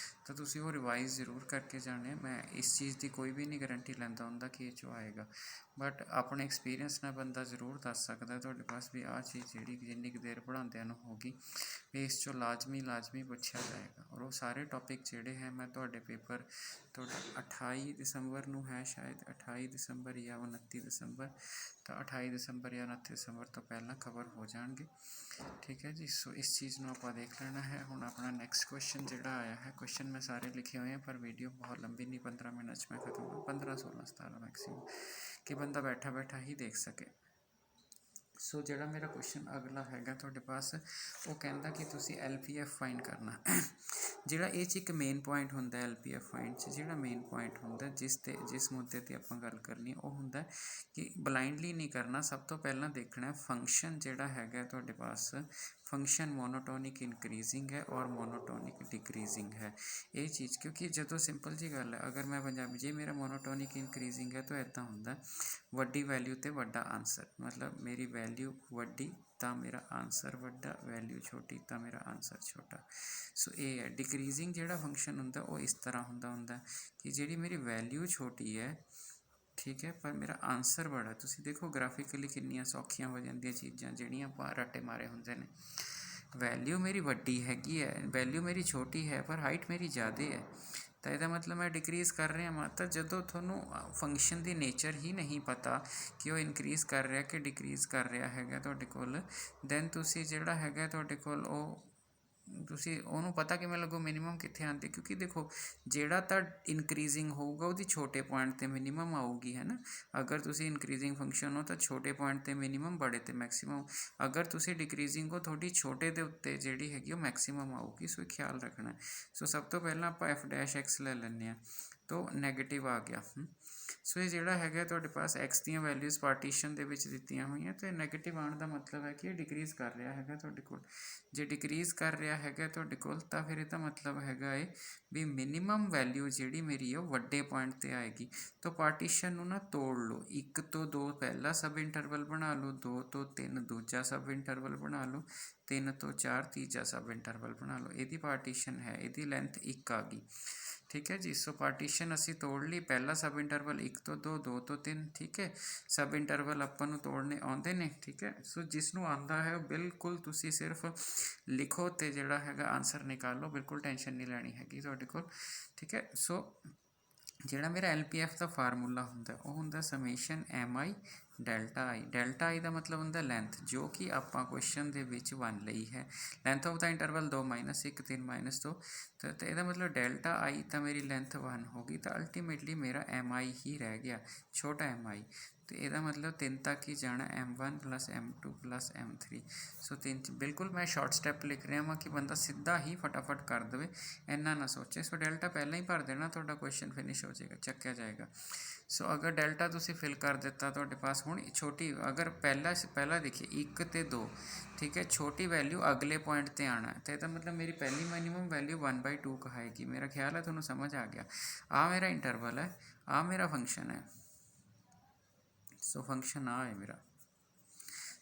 [SPEAKER 1] तो तुसीं वो रिवाइज जरूर करके जाने। मैं इस चीज़ की कोई भी नहीं गारंटी लैंदा हुंदा कि ये आएगा, बट अपने एक्सपीरियंस नाल बंदा जरूर दस सकदा तुहाडे पास भी आ चीज़ जिहड़ी जिन्नी क देर पढ़ाउंदिआं नूं होगी भी इस चों लाजमी पुछया जाएगा। और वो सारे टॉपिक जिहड़े हैं मैं तुहाडे पेपर 28 दिसंबर नूं है, शायद 28 दिसंबर या 29 दिसंबर, तो 28 दिसंबर या 29 दिसंबर तो पहला कवर हो जाएंगे, ठीक है जी। सो इस चीज़ में आप देख लेना है। हुण अपना नैक्सट क्वेश्चन जोड़ा आया है, क्वेश्चन मैं सारे लिखे हुए हैं पर वीडियो बहुत लंबी नहीं, 15 मिनट में खत्म, 15 16 17 मैक्सीमम, कि बंदा बैठा बैठा ही देख सके। ਸੋ ਜਿਹੜਾ ਮੇਰਾ ਕੁਐਸਚਨ ਅਗਲਾ ਹੈਗਾ ਤੁਹਾਡੇ ਪਾਸ, ਉਹ ਕਹਿੰਦਾ ਕਿ ਤੁਸੀਂ LPF ਫਾਈਂਡ ਕਰਨਾ। ਜਿਹੜਾ ਇਹ 'ਚ ਇੱਕ ਮੇਨ ਪੁਆਇੰਟ ਹੁੰਦਾ LPF ਫਾਈਂਡ 'ਚ, ਜਿਹੜਾ ਮੇਨ ਪੁਆਇੰਟ ਹੁੰਦਾ ਜਿਸ ਮੁੱਦੇ 'ਤੇ ਆਪਾਂ ਗੱਲ ਕਰਨੀ ਉਹ ਹੁੰਦਾ ਕਿ ਬਲਾਈਂਡਲੀ ਨਹੀਂ ਕਰਨਾ। ਸਭ ਤੋਂ ਪਹਿਲਾਂ ਦੇਖਣਾ ਫੰਕਸ਼ਨ ਜਿਹੜਾ ਹੈਗਾ ਤੁਹਾਡੇ ਪਾਸ, ਫੰਕਸ਼ਨ ਮੋਨੋਟੋਨਿਕ ਇਨਕਰੀਜ਼ਿੰਗ ਹੈ ਔਰ ਮੋਨੋਟੋਨਿਕ ਡਿਕਰੀਜ਼ਿੰਗ ਹੈ। ਇਹ ਚੀਜ਼ ਕਿਉਂਕਿ ਜਦੋਂ ਸਿੰਪਲ ਜੀ ਗੱਲ ਹੈ, ਅਗਰ ਮੈਂ ਪੰਜਾਬੀ ਜੇ ਮੇਰਾ ਮੋਨੋਟੋਨਿਕ ਇਨਕਰੀਜ਼ਿੰਗ ਹੈ ਤਾਂ ਇੱਦਾਂ ਹੁੰਦਾ ਵੱਡੀ ਵੈਲਿਊ 'ਤੇ ਵੱਡਾ ਆਨਸਰ, ਮਤਲਬ ਮੇਰੀ ਵੈਲਿਊ ਵੱਡੀ ਤਾਂ ਮੇਰਾ ਆਨਸਰ ਵੱਡਾ, ਵੈਲਿਊ ਛੋਟੀ ਤਾਂ ਮੇਰਾ ਆਨਸਰ ਛੋਟਾ। ਸੋ ਇਹ ਹੈ ਡਿਕਰੀਜ਼ਿੰਗ ਜਿਹੜਾ ਫੰਕਸ਼ਨ ਹੁੰਦਾ ਉਹ ਇਸ ਤਰ੍ਹਾਂ ਹੁੰਦਾ ਕਿ ਜਿਹੜੀ ਮੇਰੀ ਵੈਲਿਊ ਛੋਟੀ ਹੈ, ਠੀਕ ਹੈ, ਪਰ ਮੇਰਾ ਆਨਸਰ ਬੜਾ। ਤੁਸੀਂ ਦੇਖੋ ਗ੍ਰਾਫਿਕਲੀ ਕਿੰਨੀਆਂ ਸੌਖੀਆਂ ਹੋ ਜਾਂਦੀਆਂ ਚੀਜ਼ਾਂ ਜਿਹੜੀਆਂ ਆਪਾਂ ਰੱਟੇ ਮਾਰੇ ਹੁੰਦੇ ਨੇ। ਵੈਲਿਊ ਮੇਰੀ ਵੱਡੀ ਹੈਗੀ ਹੈ, ਵੈਲਿਊ ਮੇਰੀ ਛੋਟੀ ਹੈ, ਪਰ ਹਾਈਟ ਮੇਰੀ ਜ਼ਿਆਦਾ ਹੈ, ਤਾਂ ਇਹਦਾ ਮਤਲਬ ਮੈਂ ਡਿਕਰੀਜ਼ ਕਰ ਰਿਹਾ। ਮਾਤਰ ਜਦੋਂ ਤੁਹਾਨੂੰ ਫੰਕਸ਼ਨ ਦੀ ਨੇਚਰ ਹੀ ਨਹੀਂ ਪਤਾ ਕਿ ਉਹ ਇਨਕਰੀਜ਼ ਕਰ ਰਿਹਾ ਕਿ ਡਿਕਰੀਜ਼ ਕਰ ਰਿਹਾ ਹੈਗਾ ਤੁਹਾਡੇ ਕੋਲ, ਦੈਨ ਤੁਸੀਂ ਜਿਹੜਾ ਹੈਗਾ ਤੁਹਾਡੇ ਕੋਲ ਉਹ ਤੁਸੀਂ ਉਹਨੂੰ ਪਤਾ ਕਿਵੇਂ ਲੱਗੋ ਮਿਨੀਮਮ ਕਿੱਥੇ ਆਉਂਦੀ, ਕਿਉਂਕਿ ਦੇਖੋ ਜਿਹੜਾ ਤਾਂ ਇਨਕਰੀਜ਼ਿੰਗ ਹੋਊਗਾ ਉਹਦੀ ਛੋਟੇ ਪੁਆਇੰਟ 'ਤੇ ਮਿਨੀਮਮ ਆਊਗੀ, ਹੈ ਨਾ। ਅਗਰ ਤੁਸੀਂ ਇਨਕਰੀਜ਼ਿੰਗ ਫੰਕਸ਼ਨ ਹੋ ਤਾਂ ਛੋਟੇ ਪੁਆਇੰਟ 'ਤੇ ਮਿਨੀਮਮ, ਬੜੇ 'ਤੇ ਮੈਕਸੀਮਮ। ਅਗਰ ਤੁਸੀਂ ਡਿਕਰੀਜ਼ਿੰਗ ਹੋ ਤੁਹਾਡੀ ਛੋਟੇ ਦੇ ਉੱਤੇ ਜਿਹੜੀ ਹੈਗੀ ਉਹ ਮੈਕਸੀਮਮ ਆਊਗੀ। ਸੋ ਖਿਆਲ ਰੱਖਣਾ। ਸੋ ਸਭ ਤੋਂ ਪਹਿਲਾਂ ਆਪਾਂ f' ਲੈ ਲੈਂਦੇ ਹਾਂ, ਤਾਂ ਨੈਗੇਟਿਵ ਆ ਗਿਆ। ਸੋ ਇਹ ਜਿਹੜਾ ਹੈਗਾ ਤੁਹਾਡੇ ਪਾਸ x ਦੀਆਂ ਵੈਲਿਊਜ਼ ਪਾਰਟੀਸ਼ਨ ਦੇ ਵਿੱਚ ਦਿੱਤੀਆਂ ਹੋਈਆਂ, ਅਤੇ ਨੈਗੇਟਿਵ ਆਉਣ ਦਾ ਮਤਲਬ ਹੈ ਕਿ ਇਹ ਡਿਕਰੀਜ਼ ਕਰ ਰਿਹਾ ਹੈਗਾ ਤੁਹਾਡੇ ਕੋਲ। ਜੇ ਡਿਕਰੀਜ਼ ਕਰ ਰਿਹਾ ਹੈਗਾ ਤੁਹਾਡੇ ਕੋਲ ਤਾਂ ਫਿਰ ਇਹਦਾ ਮਤਲਬ ਹੈਗਾ ਹੈ ਵੀ ਮਿਨੀਮਮ ਵੈਲਿਊ ਜਿਹੜੀ ਮੇਰੀ ਹੈ ਉਹ ਵੱਡੇ ਪੁਆਇੰਟ 'ਤੇ ਆਏਗੀ। ਤਾਂ ਪਾਰਟੀਸ਼ਨ ਨੂੰ ਨਾ ਤੋੜ ਲਓ, 1 ਤੋਂ 2 ਪਹਿਲਾ ਸਬ ਇੰਟਰਵਲ ਬਣਾ ਲਓ, 2 ਤੋਂ 3 ਦੂਜਾ ਸਬ ਇੰਟਰਵਲ ਬਣਾ ਲਓ, 3 ਤੋਂ 4 ਤੀਜਾ ਸਬ ਇੰਟਰਵਲ ਬਣਾ ਲਓ। ਇਹਦੀ ਪਾਰਟੀਸ਼ਨ ਹੈ, ਇਹਦੀ ਲੈਂਥ 1 ਆ ਗਈ, ਠੀਕ ਹੈ ਜੀ। ਸੋ ਪਾਰਟੀਸ਼ਨ ਅਸੀਂ ਤੋੜ ਲਈ, ਪਹਿਲਾ ਸਬ ਇੰਟਰਵਲ 1 ਤੋਂ 2, 2 ਤੋਂ 3, ਠੀਕ ਹੈ। ਸਬ ਇੰਟਰਵਲ ਆਪਾਂ ਨੂੰ ਤੋੜਨੇ ਆਉਂਦੇ ਨੇ, ਠੀਕ ਹੈ। ਸੋ ਜਿਸ ਨੂੰ ਆਉਂਦਾ ਹੈ ਉਹ ਬਿਲਕੁਲ ਤੁਸੀਂ ਸਿਰਫ ਲਿਖੋ ਅਤੇ ਜਿਹੜਾ ਹੈਗਾ ਆਨਸਰ ਨਿਕਾਲੋ, ਬਿਲਕੁਲ ਟੈਨਸ਼ਨ ਨਹੀਂ ਲੈਣੀ ਹੈਗੀ ਤੁਹਾਡੇ ਕੋਲ, ਠੀਕ ਹੈ। ਸੋ ਜਿਹੜਾ ਮੇਰਾ LPF ਦਾ ਫਾਰਮੂਲਾ ਹੁੰਦਾ ਉਹ ਹੁੰਦਾ summation MI delta I। Delta I ਦਾ ਮਤਲਬ ਹੁੰਦਾ ਲੈਂਥ, ਜੋ ਕਿ ਆਪਾਂ ਕੁਐਸਚਨ ਦੇ ਵਿੱਚ 1 ਲਈ ਹੈ। ਲੈਂਥ ਆਫ ਦਾ ਇੰਟਰਵਲ 2 - 1 3 - 2, ਤਾਂ ਇਹਦਾ ਮਤਲਬ ਡੈਲਟਾ I ਤਾਂ ਮੇਰੀ ਲੈਂਥ 1 ਹੋ ਗਈ, ਤਾਂ ਅਲਟੀਮੇਟਲੀ ਮੇਰਾ MI ਹੀ ਰਹਿ ਗਿਆ, ਛੋਟਾ MI। ਅਤੇ ਇਹਦਾ ਮਤਲਬ 3 ਤੱਕ ਹੀ ਜਾਣਾ, M1 + M2 + M3। ਸੋ 3 ਬਿਲਕੁਲ ਮੈਂ ਸ਼ਾਰਟ ਸਟੈਪ ਲਿਖ ਰਿਹਾ ਵਾਂ ਕਿ ਬੰਦਾ ਸਿੱਧਾ ਹੀ ਫਟਾਫਟ ਕਰ ਦੇਵੇ, ਇੰਨਾ ਨਾ ਸੋਚੇ। ਸੋ ਡੈਲਟਾ ਪਹਿਲਾਂ ਹੀ ਭਰ ਦੇਣਾ, ਤੁਹਾਡਾ ਕੁਐਸਚਨ ਫਿਨਿਸ਼ ਹੋ ਜਾਏਗਾ, ਚੱਕਿਆ ਜਾਏਗਾ। ਸੋ ਅਗਰ ਡੈਲਟਾ ਤੁਸੀਂ ਫਿਲ ਕਰ ਦਿੱਤਾ ਤੁਹਾਡੇ ਪਾਸ, ਹੁਣ ਛੋਟੀ ਅਗਰ ਪਹਿਲਾ ਦੇਖੀਏ 1 ਅਤੇ 2, ਠੀਕ ਹੈ, ਛੋਟੀ ਵੈਲਿਊ ਅਗਲੇ ਪੁਆਇੰਟ 'ਤੇ ਆਉਣਾ, ਤਾਂ ਇਹਦਾ ਮਤਲਬ ਮੇਰੀ ਪਹਿਲੀ ਮਿਨੀਮਮ ਵੈਲਿਊ 1/2 ਕਹਾਏਗੀ। ਮੇਰਾ ਖਿਆਲ ਹੈ ਤੁਹਾਨੂੰ ਸਮਝ ਆ ਗਿਆ। ਆਹ ਮੇਰਾ ਇੰਟਰਵਲ ਹੈ, ਆਹ ਮੇਰਾ ਫੰਕਸ਼ਨ ਹੈ। ਸੋ ਫੰਕਸ਼ਨ ਆ ਹੈ ਮੇਰਾ,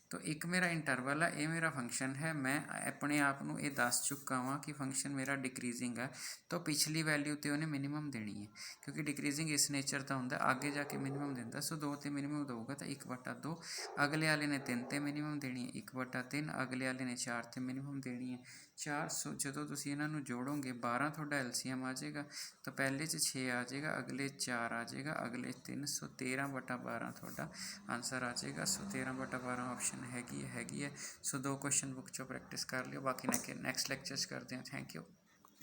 [SPEAKER 1] ਤਾਂ ਇੱਕ ਮੇਰਾ ਇੰਟਰਵਲ ਹੈ, ਇਹ ਮੇਰਾ ਫੰਕਸ਼ਨ ਹੈ। ਮੈਂ ਆਪਣੇ ਆਪ ਨੂੰ ਇਹ ਦੱਸ ਚੁੱਕਾ ਵਾਂ ਕਿ ਫੰਕਸ਼ਨ ਮੇਰਾ ਡਿਕਰੀਜ਼ਿੰਗ ਹੈ, ਤਾਂ ਪਿਛਲੀ ਵੈਲਿਊ 'ਤੇ ਉਹਨੇ ਮਿਨੀਮਮ ਦੇਣੀ ਹੈ, ਕਿਉਂਕਿ ਡਿਕਰੀਜ਼ਿੰਗ ਇਸ ਨੇਚਰ ਦਾ ਹੁੰਦਾ, ਅੱਗੇ ਜਾ ਕੇ ਮਿਨੀਮਮ ਦਿੰਦਾ। ਸੋ 2 'ਤੇ ਮਿਨੀਮਮ ਦਊਗਾ ਤਾਂ 1/2, ਅਗਲੇ ਵਾਲੇ ਨੇ 3 'ਤੇ ਮਿਨੀਮਮ ਦੇਣੀ ਹੈ, 1/3, ਅਗਲੇ ਵਾਲੇ ਨੇ 4 'ਤੇ ਮਿਨੀਮਮ ਦੇਣੀ ਹੈ, 4। ਸੋ ਜਦੋਂ ਤੁਸੀਂ ਇਹਨਾਂ ਨੂੰ ਜੋੜੋਗੇ 12 ਤੁਹਾਡਾ LCM ਆ ਜਾਏਗਾ, ਤਾਂ ਪਹਿਲੇ 'ਚ 6 ਆ ਜਾਏਗਾ, ਅਗਲੇ 4 ਆ ਜਾਏਗਾ, ਅਗਲੇ 3। ਸੋ 13/12 ਤੁਹਾਡਾ ਆਨਸਰ ਆ ਜਾਏਗਾ। ਸੋ 13/12 ਆਪਸ਼ਨ ਹੈਗੀ ਹੈ। ਸੋ 2 ਕੁਐਸਚਨ ਬੁੱਕ 'ਚੋਂ ਪ੍ਰੈਕਟਿਸ ਕਰ ਲਿਓ, ਬਾਕੀ ਨੈਕਸਟ ਲੈਕਚਰ 'ਚ ਕਰਦੇ ਹਾਂ। Thank you.